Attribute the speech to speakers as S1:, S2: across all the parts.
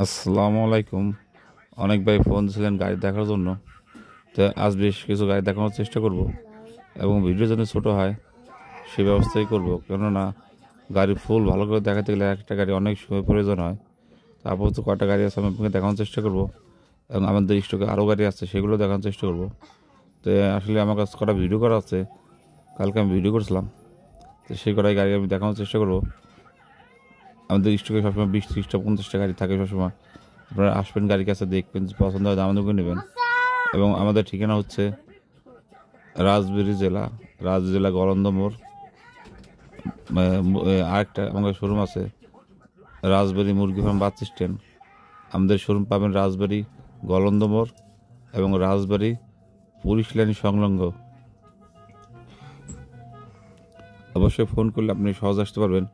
S1: আসসালামু আলাইকুম। অনেক ভাই ফোন দিয়েছিলেন গাড়ি দেখার জন্য। তো আজ বেশ কিছু গাড়ি দেখানোর চেষ্টা করব এবং ভিডিও যেন ছোটো হয় সে ব্যবস্থাই করব। কেননা গাড়ি ফুল ভালো করে দেখাতে গেলে একটা গাড়ি অনেক সময় প্রয়োজন হয়। তারপর তো কয়টা গাড়ি আছে আমি আপনাকে দেখানোর চেষ্টা করব এবং আমাদের স্টকে আরও গাড়ি আছে সেগুলো দেখানোর চেষ্টা করব। তো আসলে আমার কাছে কটা ভিডিও করা আছে, কালকে আমি ভিডিও করেছিলাম, তো সেই কটাই গাড়ি আমি দেখানোর চেষ্টা করব। আমাদের স্টকে সবসময় 20-30টা 50টা গাড়ি থাকে সবসময়। আপনারা আসবেন, গাড়ির কাছে দেখবেন, যদি পছন্দ হয় দাম দর নেবেন। এবং আমাদের ঠিকানা হচ্ছে রাজবাড়ী জেলা গলন্দ মোড়। আরেকটা আমাদের শোরুম আছে রাজবাড়ী মুরগি ফার্ম বাস স্ট্যান্ড। আমাদের শোরুম পাবেন রাজবাড়ী গলন্দ মোড় এবং রাজবাড়ী পুলিশ লাইন সংলগ্ন। অবশ্যই ফোন করলে আপনি সহজ আসতে পারবেন।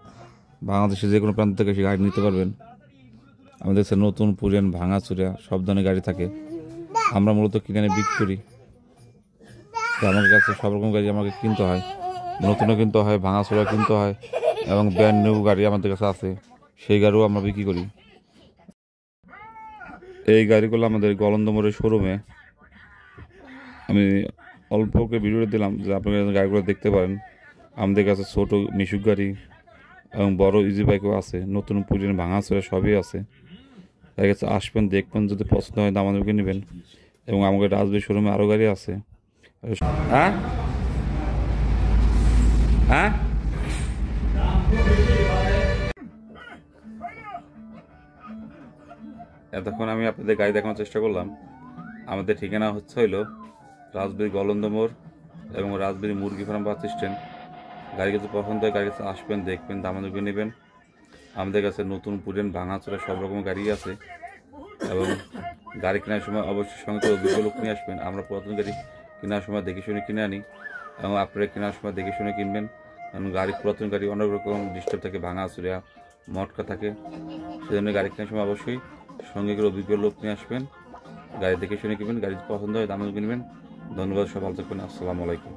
S1: বাংলাদেশে যে কোনো প্রান্ত থেকে সে গাড়ি নিতে পারবেন। আমাদের কাছে নতুন পুরান ভাঙাচুরা সব ধরনের গাড়ি থাকে। আমরা মূলত কিনে এনে বিক্রি করি। তো আমার কাছে সব রকম গাড়ি আমাকে কিনতে হয়, নতুনও কিনতে হয়, ভাঙাচোরা কিনতে হয় এবং ব্র্যান্ড নিউ গাড়ি আমাদের কাছে আছে, সেই গাড়িও আমরা বিক্রি করি। এই গাড়িগুলো আমাদের গলন্দ মোড়ের শোরুমে আমি অল্পকে ভিডিও দিলাম যে আপনারা গাড়িগুলো দেখতে পারেন। আমাদের কাছে ছোট মিশুক গাড়ি এবং বড় ইজি বাইকও আছে, নতুন পুরান ভাঙাচোরা সবই আছে। তার কাছে আসবেন, দেখবেন, যদি পছন্দ হয় দাম আমাদেরকে নেবেন। এবং আমাদের রাজবাড়ী শোরুমে আরও গাড়ি আছে। হ্যাঁ হ্যাঁ এতক্ষণ আমি আপনাদের গাড়ি দেখানোর চেষ্টা করলাম। আমাদের ঠিকানা হইল রাজবাড়ী গলন্দ মোড় এবং রাজবাড়ী মুরগি ফার্ম বাস স্ট্যান্ড। গাড়ি কাছে পছন্দ হয় গাড়ি কাছে আসবেন, দেখবেন, দাম দর নেবেন। আমাদের কাছে নতুন পুরান ভাঙাচোরা সব রকম গাড়ি আছে এবং গাড়ি কেনার সময় অবশ্যই সঙ্গে অভিজ্ঞ লোক নিয়ে আসবেন। আমরা পুরাতন গাড়ি কেনার সময় দেখে শুনে কিনে আনি এবং আপনারা কেনার সময় দেখে শুনে কিনবেন। কারণ পুরাতন গাড়ি অনেক রকম ডিস্টার্ব থাকে, ভাঙাচোরা মটকা থাকে। সেজন্য গাড়ি কেনার সময় অবশ্যই সঙ্গে করে অভিজ্ঞ লোক নিয়ে আসবেন। গাড়ি দেখে শুনে কিনবেন, গাড়ি পছন্দ হয় দাম কিনবেন। ধন্যবাদ, সব ভালো থাকবেন। আসসালামু আলাইকুম।